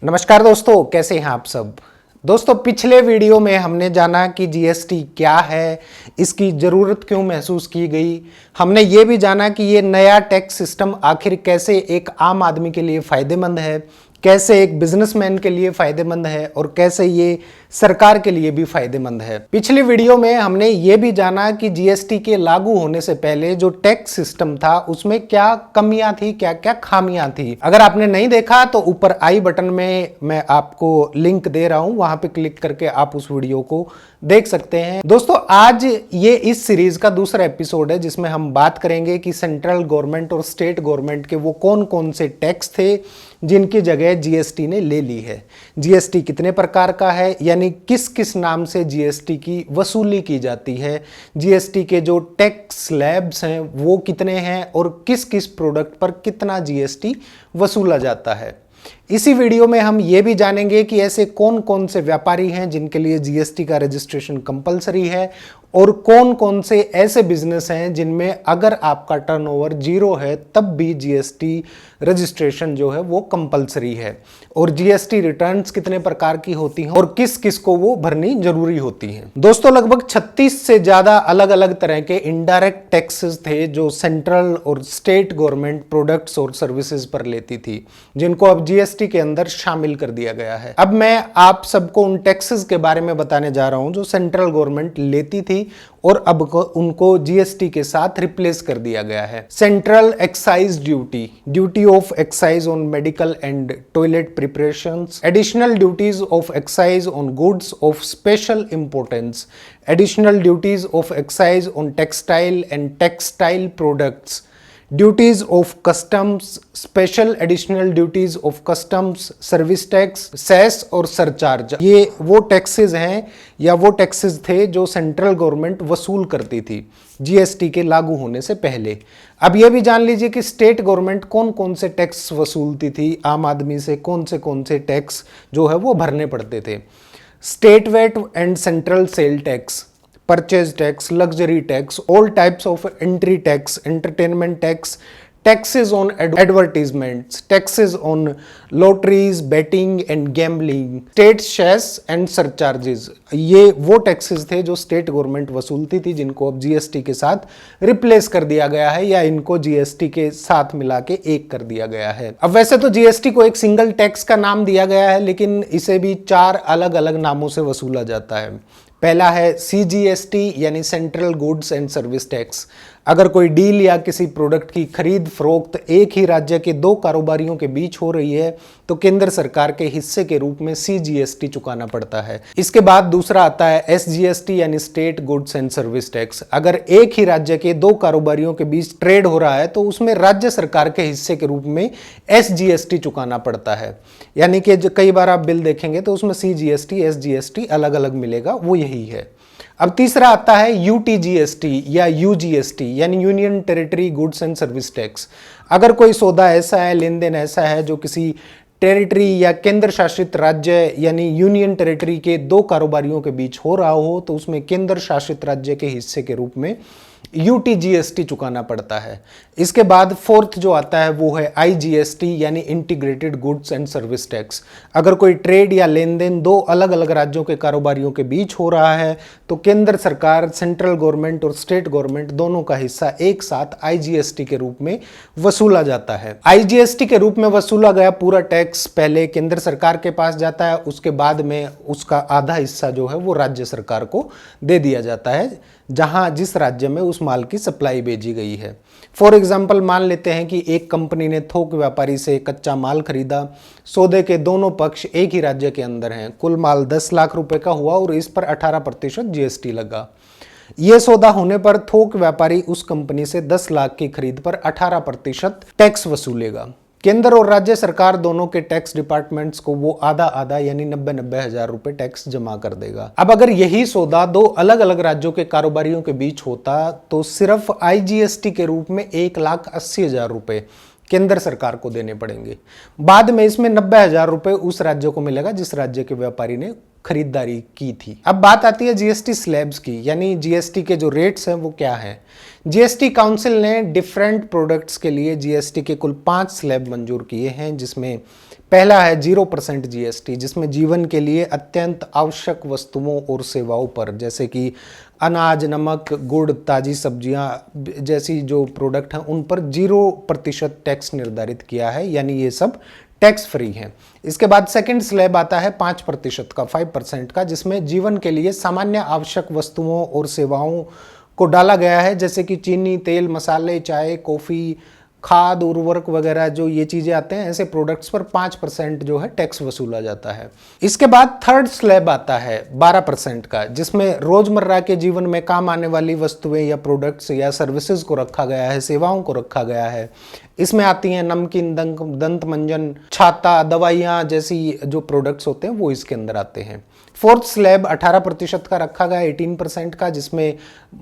नमस्कार दोस्तों, कैसे हैं आप सब। दोस्तों, पिछले वीडियो में हमने जाना कि जीएसटी क्या है, इसकी ज़रूरत क्यों महसूस की गई। हमने ये भी जाना कि ये नया टैक्स सिस्टम आखिर कैसे एक आम आदमी के लिए फ़ायदेमंद है, कैसे एक बिजनेसमैन के लिए फ़ायदेमंद है और कैसे ये सरकार के लिए भी फ़ायदेमंद है। पिछली वीडियो में हमने ये भी जाना कि जीएसटी के लागू होने से पहले जो टैक्स सिस्टम था उसमें क्या कमियां थी, क्या क्या खामियां थी। अगर आपने नहीं देखा तो ऊपर आई बटन में मैं आपको लिंक दे रहा हूं, वहां पे क्लिक करके आप उस वीडियो को देख सकते हैं। दोस्तों, आज ये इस सीरीज का दूसरा एपिसोड है जिसमें हम बात करेंगे कि सेंट्रल गवर्नमेंट और स्टेट गवर्नमेंट के वो कौन कौन से टैक्स थे जिनकी जगह जीएसटी ने ले ली है। जीएसटी कितने प्रकार का है, यानी किस किस नाम से जीएसटी की वसूली की जाती है, जीएसटी के जो टैक्स स्लैब्स हैं वो कितने हैं और किस किस प्रोडक्ट पर कितना जीएसटी वसूला जाता है। इसी वीडियो में हम ये भी जानेंगे कि ऐसे कौन कौन से व्यापारी हैं जिनके लिए जीएसटी का रजिस्ट्रेशन कंपलसरी है और कौन कौन से ऐसे बिजनेस हैं जिनमें अगर आपका टर्नओवर जीरो है तब भी जीएसटी रजिस्ट्रेशन जो है वो कंपलसरी है, और जीएसटी रिटर्न्स कितने प्रकार की होती हैं और किस किस को वो भरनी जरूरी होती हैं। दोस्तों, लगभग 36 से ज्यादा अलग अलग तरह के इनडायरेक्ट टैक्सेस थे जो सेंट्रल और स्टेट गवर्नमेंट प्रोडक्ट्स और सर्विसेज पर लेती थी, जिनको अब जीएसटी के अंदर शामिल कर दिया गया है। अब मैं आप सबको उन टैक्सेस के बारे में बताने जा रहा हूं जो सेंट्रल गवर्नमेंट लेती थी और अब उनको जीएसटी के साथ रिप्लेस कर दिया गया है। Central excise duty, duty of excise on medical and toilet preparations, additional duties of excise on goods of special importance, additional duties of excise on textile and textile products, duties of customs, special additional duties of customs, service tax, cess और surcharge. ये वो taxes हैं या वो taxes थे जो central government वसूल करती थी जीएसटी के लागू होने से पहले। अब ये भी जान लीजिए कि स्टेट गवर्नमेंट कौन कौन से टैक्स वसूलती थी आम आदमी से, कौन से टैक्स जो है वो भरने पड़ते थे। State VAT and central sale tax, purchase tax, luxury tax, all types of entry tax, entertainment tax, taxes on advertisements, taxes on lotteries, betting and gambling, state cess and surcharges। ये वो taxes थे जो state government वसूलती थी जिनको अब GST के साथ रिप्लेस कर दिया गया है या इनको जीएसटी के साथ मिला के एक कर दिया गया है। अब वैसे तो जीएसटी को एक सिंगल टैक्स का नाम दिया गया है, लेकिन इसे भी 4 अलग अलग नामों से वसूला जाता है। पहला है सीजीएसटी यानी central goods and service tax. अगर कोई डील या किसी प्रोडक्ट की खरीद फरोख्त एक ही राज्य के 2 कारोबारियों के बीच हो रही है तो केंद्र सरकार के हिस्से के रूप में सीजीएसटी चुकाना पड़ता है। इसके बाद दूसरा आता है एसजीएसटी यानी state goods and service tax. अगर एक ही राज्य के 2 कारोबारियों के बीच ट्रेड हो रहा है तो उसमें राज्य सरकार के हिस्से के रूप में एसजीएसटी चुकाना पड़ता है। यानी कि कई बार आप बिल देखेंगे तो उसमें सीजीएसटी एसजीएसटी अलग अलग मिलेगा, वो यही है। अब तीसरा आता है यूटीजीएसटी या यूजीएसटी यानी union territory goods and service tax. अगर कोई सौदा ऐसा है, लेन देन ऐसा है जो किसी टेरिटरी या केंद्र शासित राज्य यानी यूनियन टेरिटरी के 2 कारोबारियों के बीच हो रहा हो तो उसमें केंद्र शासित राज्य के हिस्से के रूप में यूटीजीएसटी चुकाना पड़ता है। इसके बाद फोर्थ जो आता है वो है आईजीएसटी यानी integrated goods and service tax. अगर कोई ट्रेड या लेन देन 2 अलग अलग राज्यों के कारोबारियों के बीच हो रहा है तो केंद्र सरकार, सेंट्रल गवर्नमेंट और स्टेट गवर्नमेंट दोनों का हिस्सा एक साथ आईजीएसटी के रूप में वसूला जाता है। आईजीएसटी के रूप में वसूला गया पूरा टैक्स पहले केंद्र सरकार के पास जाता है, उसके बाद में उसका आधा हिस्सा जो है वो राज्य सरकार को दे दिया जाता है जहां जिस राज्य में उस माल की सप्लाई भेजी गई है। फॉर एग्जाम्पल, मान लेते हैं कि एक कंपनी ने थोक व्यापारी से कच्चा माल खरीदा, सौदे के दोनों पक्ष एक ही राज्य के अंदर हैं, कुल माल 10 लाख रुपए का हुआ और इस पर 18% जीएसटी लगा। यह सौदा होने पर थोक व्यापारी उस कंपनी से 10 लाख की खरीद पर 18% टैक्स वसूलेगा। केंद्र और राज्य सरकार दोनों के टैक्स डिपार्टमेंट्स को वो आधा आधा यानी 90 हजार रुपए टैक्स जमा कर देगा। अब अगर यही सौदा 2 अलग अलग राज्यों के कारोबारियों के बीच होता तो सिर्फ आईजीएसटी के रूप में 1,80,000 रुपए केंद्र सरकार को देने पड़ेंगे। बाद में इसमें 90,000 रुपए उस राज्य को मिलेगा जिस राज्य के व्यापारी ने खरीदारी की थी। अब बात आती है जीएसटी स्लैब्स की, यानी जीएसटी के जो रेट्स हैं वो क्या है। जीएसटी काउंसिल ने डिफरेंट प्रोडक्ट्स के लिए जीएसटी के कुल 5 स्लैब मंजूर किए हैं, जिसमें पहला है 0% जीएसटी, जिसमें जीवन के लिए अत्यंत आवश्यक वस्तुओं और सेवाओं पर, जैसे कि अनाज, नमक, गुड़, ताज़ी सब्जियां जैसी जो प्रोडक्ट हैं उन पर 0% टैक्स निर्धारित किया है, यानी ये सब टैक्स फ्री हैं। इसके बाद सेकंड स्लैब आता है 5% का, 5% का, जिसमें जीवन के लिए सामान्य आवश्यक वस्तुओं और सेवाओं को डाला गया है, जैसे कि चीनी, तेल, मसाले, चाय, कॉफ़ी, खाद, उर्वरक वगैरह जो ये चीज़ें आते हैं, ऐसे प्रोडक्ट्स पर 5% जो है टैक्स वसूला जाता है। इसके बाद थर्ड स्लैब आता है 12% का, जिसमें रोज़मर्रा के जीवन में काम आने वाली वस्तुएं या प्रोडक्ट्स या सर्विसेज को रखा गया है, सेवाओं को रखा गया है। इसमें आती हैं नमकीन, दंत मंजन, छाता, दवाइयाँ जैसी जो प्रोडक्ट्स होते हैं वो इसके अंदर आते हैं। फोर्थ स्लैब 18% का रखा गया, 18% का, जिसमें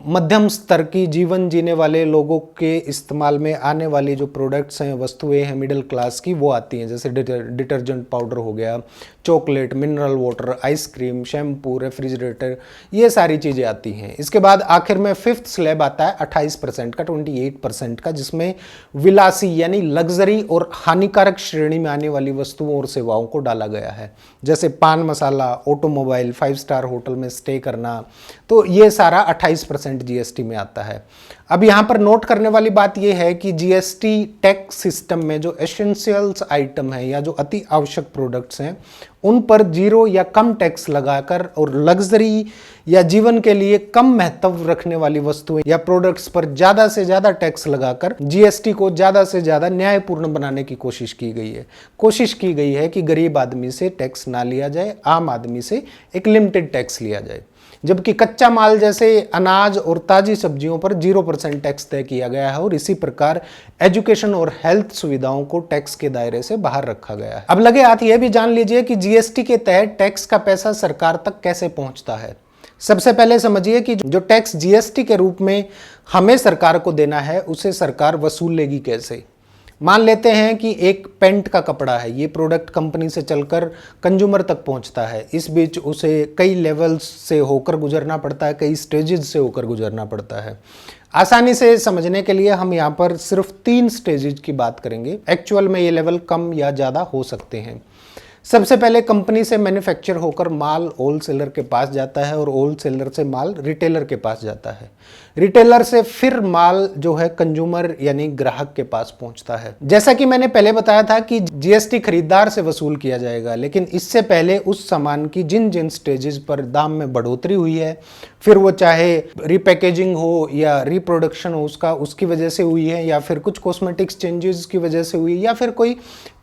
मध्यम स्तर की जीवन जीने वाले लोगों के इस्तेमाल में आने वाली जो प्रोडक्ट्स हैं, वस्तुएं हैं मिडिल क्लास की, वो आती हैं, जैसे डिटर्जेंट पाउडर हो गया, chocolate, mineral water, ice cream, shampoo, refrigerator, ये सारी चीज़ें आती हैं। इसके बाद आखिर में फिफ्थ स्लैब आता है 28% का, 28% का, जिसमें विलासी यानी लग्जरी और हानिकारक श्रेणी में आने वाली वस्तुओं और सेवाओं को डाला गया है, जैसे पान मसाला, ऑटोमोबाइल, 5 स्टार होटल में स्टे करना, तो ये सारा 28% जीएसटी में आता है। अब यहाँ पर नोट करने वाली बात यह है कि जीएसटी टैक्स सिस्टम में जो एसेंशियल्स आइटम है या जो अति आवश्यक प्रोडक्ट्स हैं उन पर 0 या कम टैक्स लगाकर, और लग्जरी या जीवन के लिए कम महत्व रखने वाली वस्तुएं या प्रोडक्ट्स पर ज़्यादा से ज़्यादा टैक्स लगाकर जीएसटी को ज़्यादा से ज़्यादा न्यायपूर्ण बनाने की कोशिश की गई है। कोशिश की गई है कि गरीब आदमी से टैक्स ना लिया जाए, आम आदमी से एक लिमिटेड टैक्स लिया जाए, जबकि कच्चा माल जैसे अनाज और ताज़ी सब्जियों पर 0% टैक्स तय किया गया है, और इसी प्रकार एजुकेशन और हेल्थ सुविधाओं को टैक्स के दायरे से बाहर रखा गया है। अब लगे हाथ यह भी जान लीजिए कि जीएसटी के तहत टैक्स का पैसा सरकार तक कैसे पहुंचता है। सबसे पहले समझिए कि जो टैक्स जीएसटी के रूप में हमें सरकार को देना है उसे सरकार वसूल लेगी कैसे। मान लेते हैं कि एक पेंट का कपड़ा है, ये प्रोडक्ट कंपनी से चलकर कंज्यूमर तक पहुंचता है, इस बीच उसे कई लेवल्स से होकर गुजरना पड़ता है, कई स्टेजेस से होकर गुजरना पड़ता है। आसानी से समझने के लिए हम यहाँ पर सिर्फ 3 स्टेजेस की बात करेंगे। एक्चुअल में ये लेवल कम या ज़्यादा हो सकते हैं। सबसे पहले कंपनी से मैन्युफैक्चर होकर माल होलसेलर के पास जाता है, और होलसेलर से माल रिटेलर के पास जाता है। रिटेलर से फिर माल जो है कंज्यूमर यानी ग्राहक के पास पहुंचता है। जैसा कि मैंने पहले बताया था कि जीएसटी खरीदार से वसूल किया जाएगा, लेकिन इससे पहले उस सामान की जिन जिन स्टेजेस पर दाम में बढ़ोतरी हुई है, फिर वो चाहे रिपैकेजिंग हो या रिप्रोडक्शन हो उसकी वजह से हुई है, या फिर कुछ कॉस्मेटिक्स चेंजेस की वजह से हुई, या फिर कोई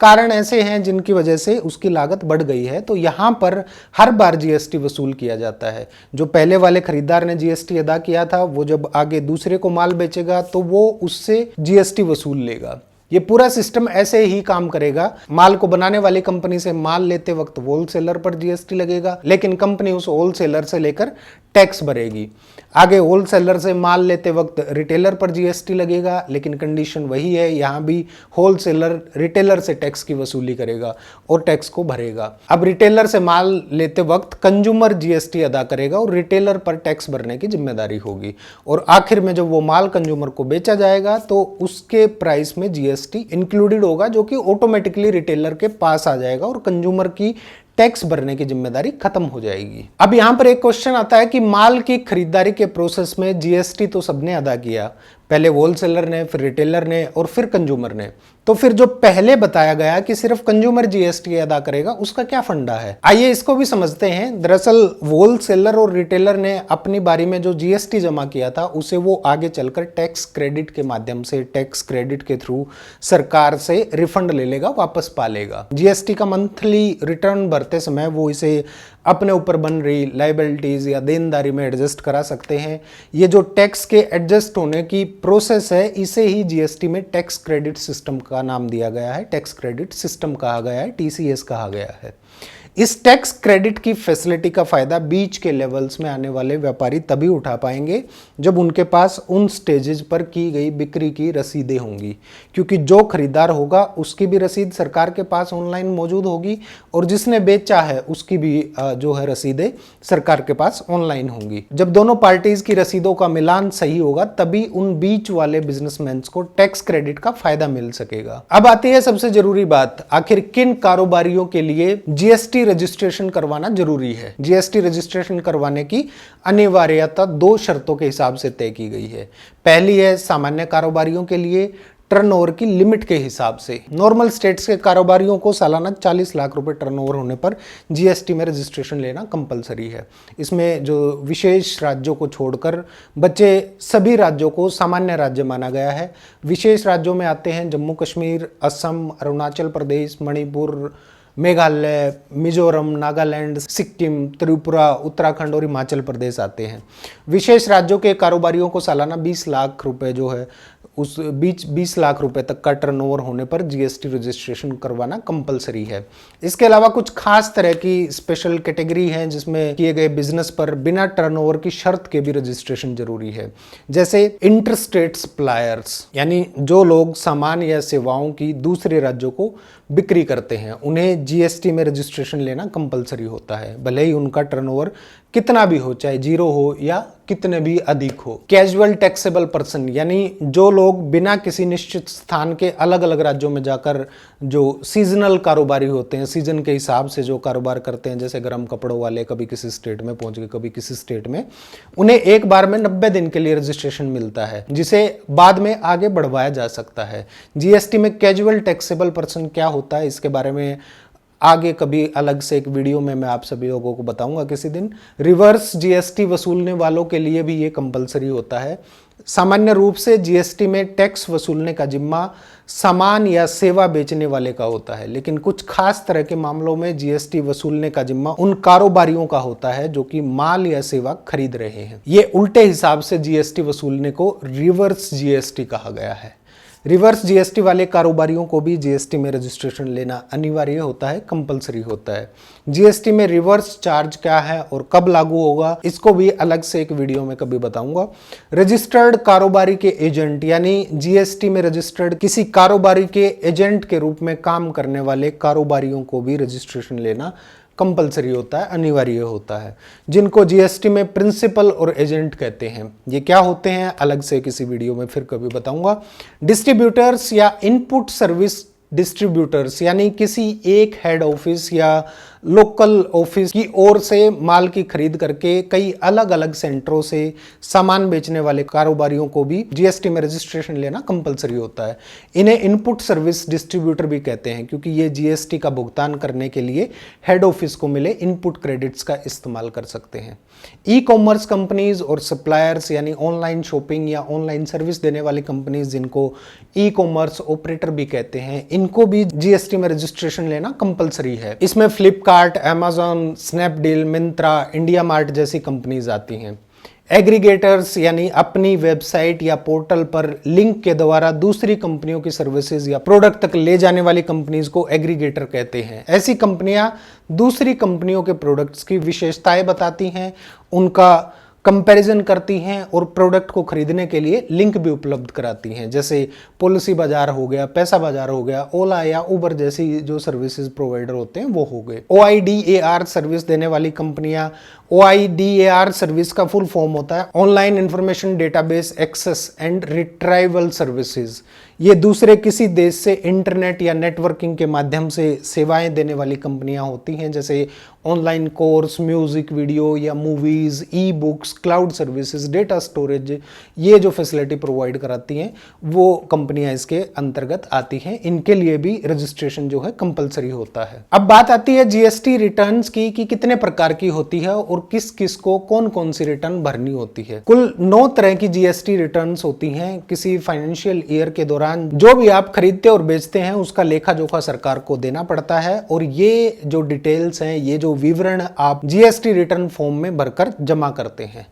कारण ऐसे हैं जिनकी वजह से उसकी लागत बढ़ गई है, तो यहाँ पर हर बार जीएसटी वसूल किया जाता है। जो पहले वाले खरीदार ने जीएसटी अदा किया था, वो जब आगे दूसरे को माल बेचेगा तो वो उससे जीएसटी वसूल लेगा। ये पूरा सिस्टम ऐसे ही काम करेगा। माल को बनाने वाली कंपनी से माल लेते वक्त होलसेलर पर जीएसटी लगेगा, लेकिन कंपनी उस होलसेलर से लेकर टैक्स भरेगी। आगे होलसेलर से माल लेते वक्त रिटेलर पर जीएसटी लगेगा, लेकिन कंडीशन वही है, यहाँ भी होलसेलर रिटेलर से टैक्स की वसूली करेगा और टैक्स को भरेगा। अब रिटेलर से माल लेते वक्त कंज्यूमर जीएसटी अदा करेगा और रिटेलर पर टैक्स भरने की जिम्मेदारी होगी, और आखिर में जब वो माल कंज्यूमर को बेचा जाएगा तो उसके प्राइस में जीएसटी इंक्लूडेड होगा, जो कि ऑटोमेटिकली रिटेलर के पास आ जाएगा और कंज्यूमर की टैक्स भरने की जिम्मेदारी खत्म हो जाएगी। अब यहां पर एक क्वेश्चन आता है कि माल की खरीदारी के प्रोसेस में जीएसटी तो सबने अदा किया, पहले होलसेलर ने, फिर रिटेलर ने और फिर कंज्यूमर ने, तो फिर जो पहले बताया गया कि सिर्फ कंज्यूमर जीएसटी अदा करेगा, उसका क्या फंडा है, आइए इसको भी समझते हैं। दरअसल होलसेलर और रिटेलर ने अपनी बारी में जो जीएसटी जमा किया था उसे वो आगे चलकर टैक्स क्रेडिट के माध्यम से, टैक्स क्रेडिट के थ्रू सरकार से रिफंड ले लेगा, वापस पा लेगा। जीएसटी का मंथली रिटर्न भरते समय वो इसे अपने ऊपर बन रही लायबिलिटीज या देनदारी में एडजस्ट करा सकते हैं। ये जो टैक्स के एडजस्ट होने की प्रोसेस है, इसे ही जीएसटी में टैक्स क्रेडिट सिस्टम का नाम दिया गया है, टैक्स क्रेडिट सिस्टम कहा गया है, टीसीएस कहा गया है। इस टैक्स क्रेडिट की फैसिलिटी का फायदा बीच के लेवल्स में आने वाले व्यापारी तभी उठा पाएंगे जब उनके पास उन स्टेजेस पर की गई बिक्री की रसीदें होंगी, क्योंकि जो खरीदार होगा उसकी भी रसीद सरकार के पास ऑनलाइन मौजूद होगी और जिसने बेचा है उसकी भी जो है रसीदें सरकार के पास ऑनलाइन होंगी। जब दोनों पार्टीज की रसीदों का मिलान सही होगा तभी उन बीच वाले बिजनेसमैन को टैक्स क्रेडिट का फायदा मिल सकेगा। अब आती है सबसे जरूरी बात, आखिर किन कारोबारियों के लिए जीएसटी रजिस्ट्रेशन करवाना जरूरी है। जीएसटी रजिस्ट्रेशन करवाने की अनिवार्यता 2 शर्तों के हिसाब से तय की गई है। पहली है सामान्य कारोबारियों के लिए टर्नओवर की लिमिट के हिसाब से। नॉर्मल स्टेट्स के कारोबारियों को सालाना 40 लाख रुपए टर्नओवर होने पर जीएसटी में रजिस्ट्रेशन लेना कंपलसरी है। इसमें जो विशेष राज्यों को छोड़कर बचे सभी राज्यों को सामान्य राज्य माना गया है। विशेष राज्यों में आते हैं जम्मू कश्मीर, असम, अरुणाचल प्रदेश, मणिपुर, मेघालय, मिजोरम, नागालैंड, सिक्किम, त्रिपुरा, उत्तराखंड और हिमाचल प्रदेश आते हैं। विशेष राज्यों के कारोबारियों को सालाना 20 लाख रुपए जो है उस 20 लाख रुपए तक का टर्नओवर होने पर जीएसटी रजिस्ट्रेशन करवाना कंपलसरी है। इसके अलावा कुछ खास तरह की स्पेशल कैटेगरी हैं जिसमें किए गए बिजनेस पर बिना टर्नओवर की शर्त के भी रजिस्ट्रेशन जरूरी है। जैसे इंटरस्टेट सप्लायर्स, यानी जो लोग सामान या सेवाओं की दूसरे राज्यों को बिक्री करते हैं, उन्हें जीएसटी में रजिस्ट्रेशन लेना कंपलसरी होता है, भले ही उनका टर्नओवर कितना भी हो, चाहे 0 हो या कितने भी अधिक हो। कैजुअल टैक्सेबल पर्सन, यानी जो लोग बिना किसी निश्चित स्थान के अलग अलग राज्यों में जाकर जो सीजनल कारोबारी होते हैं, सीजन के हिसाब से जो कारोबार करते हैं, जैसे गर्म कपड़ों वाले कभी किसी स्टेट में पहुंच गए, कभी किसी स्टेट में, उन्हें एक बार में 90 दिन के लिए रजिस्ट्रेशन मिलता है, जिसे बाद में आगे बढ़वाया जा सकता है। जीएसटी में कैजुअल टैक्सेबल पर्सन क्या होता है, इसके बारे में आगे कभी अलग से एक वीडियो में मैं आप सभी लोगों को बताऊंगा किसी दिन। रिवर्स जीएसटी वसूलने वालों के लिए भी ये कंपलसरी होता है। सामान्य रूप से जीएसटी में टैक्स वसूलने का जिम्मा सामान या सेवा बेचने वाले का होता है, लेकिन कुछ खास तरह के मामलों में जीएसटी वसूलने का जिम्मा उन कारोबारियों का होता है जो कि माल या सेवा खरीद रहे हैं। ये उल्टे हिसाब से जीएसटी वसूलने को रिवर्स जीएसटी कहा गया है। रिवर्स जीएसटी वाले कारोबारियों को भी जीएसटी में रजिस्ट्रेशन लेना अनिवार्य होता है, कंपलसरी होता है। जीएसटी में रिवर्स चार्ज क्या है और कब लागू होगा, इसको भी अलग से एक वीडियो में कभी बताऊंगा। रजिस्टर्ड कारोबारी के एजेंट, यानी जीएसटी में रजिस्टर्ड किसी कारोबारी के एजेंट के रूप में काम करने वाले कारोबारियों को भी रजिस्ट्रेशन लेना कंपलसरी होता है, अनिवार्य होता है, जिनको जीएसटी में प्रिंसिपल और एजेंट कहते हैं। ये क्या होते हैं अलग से किसी वीडियो में फिर कभी बताऊंगा। डिस्ट्रीब्यूटर्स या इनपुट सर्विस डिस्ट्रीब्यूटर्स, यानी किसी एक हेड ऑफिस या लोकल ऑफिस की ओर से माल की खरीद करके कई अलग अलग सेंटरों से सामान बेचने वाले कारोबारियों को भी जीएसटी में रजिस्ट्रेशन लेना कंपलसरी होता है। इन्हें इनपुट सर्विस डिस्ट्रीब्यूटर भी कहते हैं, क्योंकि ये जीएसटी का भुगतान करने के लिए हेड ऑफिस को मिले इनपुट क्रेडिट्स का इस्तेमाल कर सकते हैं। ई कॉमर्स कंपनीज और सप्लायर्स, यानी ऑनलाइन शॉपिंग या ऑनलाइन सर्विस देने वाली कंपनीज, जिनको ई कॉमर्स ऑपरेटर भी कहते हैं, इनको भी जीएसटी में रजिस्ट्रेशन लेना कंपलसरी है। इसमें Flipkart, Amazon, Snapdeal, Myntra, India mart जैसी कंपनीज आती हैं। एग्रीगेटर्स, यानी अपनी वेबसाइट या पोर्टल पर लिंक के द्वारा दूसरी कंपनियों की सर्विसेज या प्रोडक्ट तक ले जाने वाली कंपनीज को एग्रीगेटर कहते हैं। ऐसी कंपनियां दूसरी कंपनियों के प्रोडक्ट्स की विशेषताएं बताती हैं, उनका कंपैरिजन करती हैं और प्रोडक्ट को खरीदने के लिए लिंक भी उपलब्ध कराती हैं, जैसे पॉलिसी बाजार हो गया, पैसा बाजार हो गया, ओला या उबर जैसी जो सर्विसेज प्रोवाइडर होते हैं वो हो गए। OIDAR सर्विस देने वाली कंपनियां, OIDAR सर्विस का फुल फॉर्म होता है online information database access and retrieval services. ये दूसरे किसी देश से इंटरनेट या नेटवर्किंग के माध्यम से सेवाएं देने वाली कंपनियां होती हैं, जैसे ऑनलाइन कोर्स, म्यूजिक वीडियो या movies, e books, cloud services, data storage, ये जो फैसिलिटी प्रोवाइड कराती हैं वो कंपनियां इसके अंतर्गत आती हैं। इनके लिए भी रजिस्ट्रेशन जो है कंपलसरी होता है। अब बात आती है जीएसटी रिटर्न्स की कि कितने प्रकार की होती है और किस किस को कौन कौन सी रिटर्न भरनी होती है। कुल 9 तरह की जीएसटी रिटर्न्स होती हैं। किसी फाइनेंशियल ईयर के दौरान जो भी आप खरीदते और बेचते हैं उसका लेखा जोखा सरकार को देना पड़ता है, और ये जो डिटेल्स हैं, ये जो विवरण आप जीएसटी रिटर्न फॉर्म में भरकर जमा करते हैं।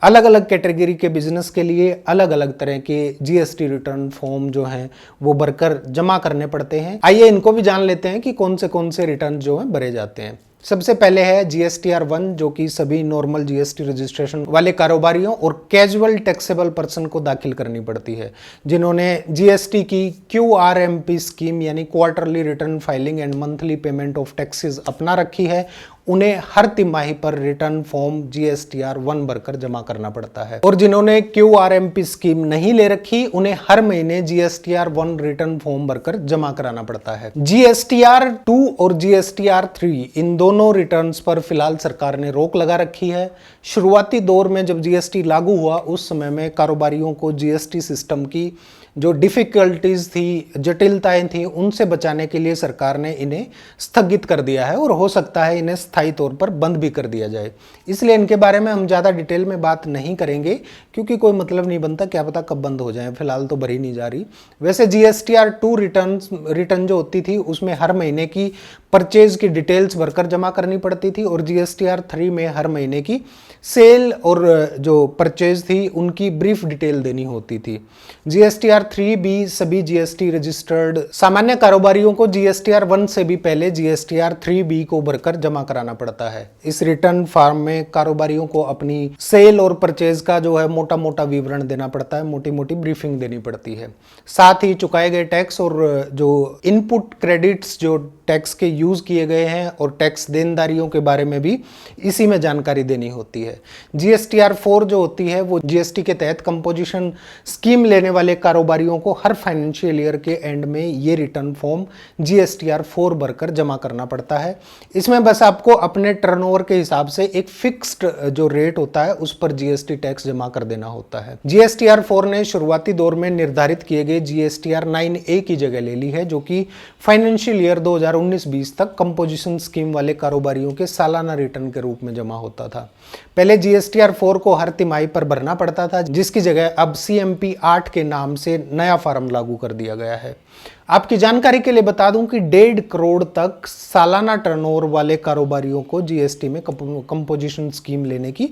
अलग अलग कैटेगरी के बिजनेस के लिए अलग अलग तरह के जीएसटी रिटर्न फॉर्म जो हैं वो भरकर जमा करने पड़ते हैं। आइए इनको भी जान लेते हैं कि कौन से रिटर्न जो हैं भरे जाते हैं। सबसे पहले है GSTR-1 जो कि सभी नॉर्मल जीएसटी रजिस्ट्रेशन वाले कारोबारियों और कैजुअल टैक्सेबल पर्सन को दाखिल करनी पड़ती है, जिन्होंने जीएसटी की QRMP स्कीम यानी quarterly return filing and monthly payment of taxes अपना रखी है। उन्हें हर तिमाही पर रिटर्न फॉर्म GSTR-1 भरकर जमा करना पड़ता है, और जिन्होंने QRMP स्कीम नहीं ले रखी उन्हें हर महीने GSTR-1 रिटर्न फॉर्म भरकर जमा कराना पड़ता है। GSTR-2 और GSTR-3 इन दोनों रिटर्न्स पर फिलहाल सरकार ने रोक लगा रखी है। शुरुआती दौर में जब जीएसटी लागू हुआ उस समय में कारोबारियों को जीएसटी सिस्टम की जो डिफिकल्टीज थी, जटिलताएं थी, उनसे बचाने के लिए सरकार ने इन्हें स्थगित कर दिया है और हो सकता है इन्हें स्थायी तौर पर बंद भी कर दिया जाए। इसलिए इनके बारे में हम ज़्यादा डिटेल में बात नहीं करेंगे क्योंकि कोई मतलब नहीं बनता, क्या पता कब बंद हो जाए, फिलहाल तो भरी नहीं जा रही। वैसे GSTR-2 रिटर्न जो होती थी उसमें हर महीने की परचेज की डिटेल्स भरकर जमा करनी पड़ती थी, और GSTR-3 में हर महीने की सेल और जो परचेज थी उनकी ब्रीफ डिटेल देनी होती थी। GSTR-3 भी सभी जीएसटी रजिस्टर्ड सामान्य कारोबारियों को GSTR-1 से भी पहले GSTR-3B को भरकर जमा कराना पड़ता है। इस रिटर्न फॉर्म में कारोबारियों को अपनी सेल और परचेज का जो है मोटा मोटा विवरण देना पड़ता है, मोटी मोटी ब्रीफिंग देनी पड़ती है। साथ ही चुकाए गए टैक्स और जो इनपुट क्रेडिट्स जो टैक्स के यूज किए गए हैं और टैक्स देनदारियों के बारे में भी इसी में जानकारी देनी होती है। GSTR-4 जो होती है वो जीएसटी के तहत कंपोजिशन स्कीम लेने वाले कारोबारियों को हर फाइनेंशियल ईयर के एंड में ये रिटर्न फॉर्म GSTR-4 भरकर जमा करना पड़ता है। इसमें बस आपको अपने टर्नओवर के हिसाब से एक फिक्स्ड जो रेट होता है उस पर जीएसटी टैक्स जमा कर देना होता है। GSTR-4 ने शुरुआती दौर में निर्धारित किए गए GSTR-9A की जगह ले ली है, जो कि फाइनेंशियल ईयर 2019-20 तक कंपोजिशन स्कीम वाले कारोबारियों के सालाना रिटर्न के रूप में जमा होता था। पहले GSTR-4 को हर तिमाही पर भरना पड़ता था, जिसकी जगह अब CMP-8 के नाम से नया फॉर्म लागू कर दिया गया है। आपकी जानकारी के लिए बता दूं कि 1.5 करोड़ तक सालाना टर्नओवर वाले कारोबारियों को जीएसटी में कंपोजिशन स्कीम लेने की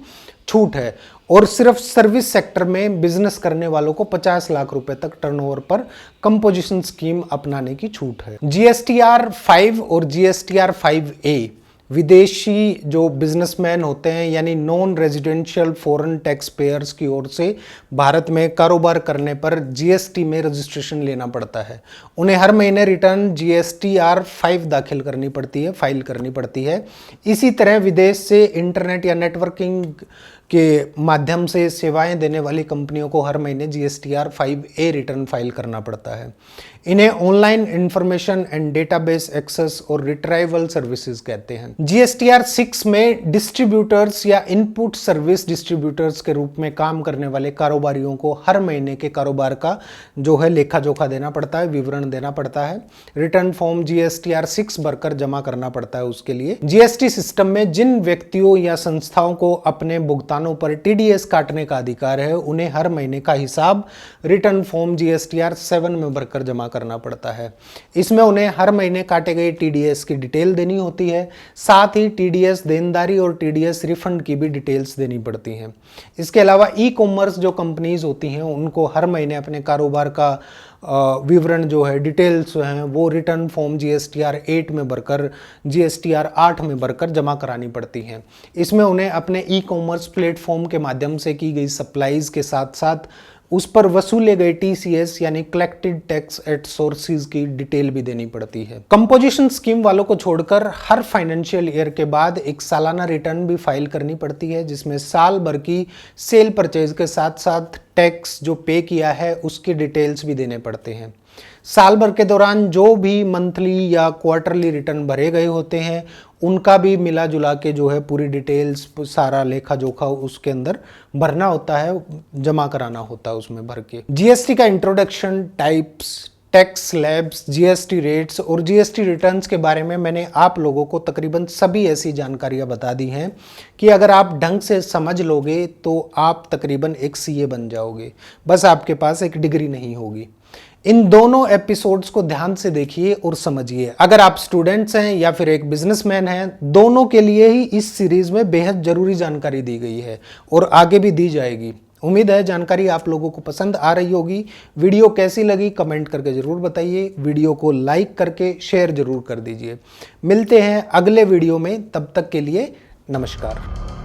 छूट है, और सिर्फ सर्विस सेक्टर में बिजनेस करने वालों को 50 लाख रुपए तक टर्नओवर पर कंपोजिशन स्कीम अपनाने की छूट है। GSTR-5 और GSTR-5A विदेशी जो बिजनेसमैन होते हैं यानी non residential foreign tax payers की ओर से भारत में कारोबार करने पर जीएसटी में रजिस्ट्रेशन लेना पड़ता है। उन्हें हर महीने रिटर्न GSTR-5 दाखिल करनी पड़ती है, फाइल करनी पड़ती है। इसी तरह विदेश से इंटरनेट या नेटवर्किंग के माध्यम से सेवाएं देने वाली कंपनियों को हर महीने GSTR-5A रिटर्न फाइल करना पड़ता है। इन्हें online information and database access और रिट्राइवल सर्विसेज कहते हैं। GSTR-6 में डिस्ट्रीब्यूटर्स या इनपुट सर्विस डिस्ट्रीब्यूटर्स के रूप में काम करने वाले कारोबारियों को हर महीने के कारोबार का जो है लेखा जोखा देना पड़ता है, विवरण देना पड़ता है। रिटर्न फॉर्म GSTR-6 भरकर जमा करना पड़ता है। उसके लिए जीएसटी सिस्टम में जिन व्यक्तियों या संस्थाओं को अपने भुगतानों पर TDS काटने का अधिकार है, उन्हें हर महीने का हिसाब रिटर्न फॉर्म GSTR-7 में भरकर जमा करना पड़ता है। इसमें उन्हें हर महीने काटे गए TDS की डिटेल देनी होती है, साथ ही TDS देनदारी और TDS रिफंड की भी डिटेल्स देनी पड़ती हैं। इसके अलावा ई-कॉमर्स जो कंपनीज होती हैं उनको हर महीने अपने कारोबार का विवरण जो है, डिटेल्स हैं, वो रिटर्न फॉर्म GSTR-8 में भरकर GSTR-8 में भरकर जमा करानी पड़ती हैं। इसमें उन्हें अपने ई-कॉमर्स प्लेटफॉर्म के माध्यम से की गई सप्लाईज के साथ साथ उस पर वसूले गए TCS यानी कलेक्टेड टैक्स एट सोर्सेज की डिटेल भी देनी पड़ती है। कंपोजिशन स्कीम वालों को छोड़कर हर फाइनेंशियल ईयर के बाद एक सालाना रिटर्न भी फाइल करनी पड़ती है, जिसमें साल भर की सेल परचेज के साथ साथ टैक्स जो पे किया है उसकी डिटेल्स भी देने पड़ते हैं। साल भर के दौरान जो भी मंथली या क्वार्टरली रिटर्न भरे गए होते हैं उनका भी मिला जुला के जो है पूरी डिटेल्स, सारा लेखा जोखा उसके अंदर भरना होता है, जमा कराना होता है उसमें भर के। जीएसटी का introduction, types, tax slabs, GST rates और जीएसटी रिटर्न्स के बारे में मैंने आप लोगों को तकरीबन सभी ऐसी जानकारियां बता दी हैं कि अगर आप ढंग से समझ लोगे तो आप तकरीबन एक CA बन जाओगे, बस आपके पास एक डिग्री नहीं होगी। इन दोनों एपिसोड्स को ध्यान से देखिए और समझिए। अगर आप स्टूडेंट्स हैं या फिर एक बिजनेसमैन हैं, दोनों के लिए ही इस सीरीज में बेहद जरूरी जानकारी दी गई है और आगे भी दी जाएगी। उम्मीद है जानकारी आप लोगों को पसंद आ रही होगी। वीडियो कैसी लगी कमेंट करके जरूर बताइए। वीडियो को लाइक करके शेयर जरूर कर दीजिए। मिलते हैं अगले वीडियो में, तब तक के लिए नमस्कार।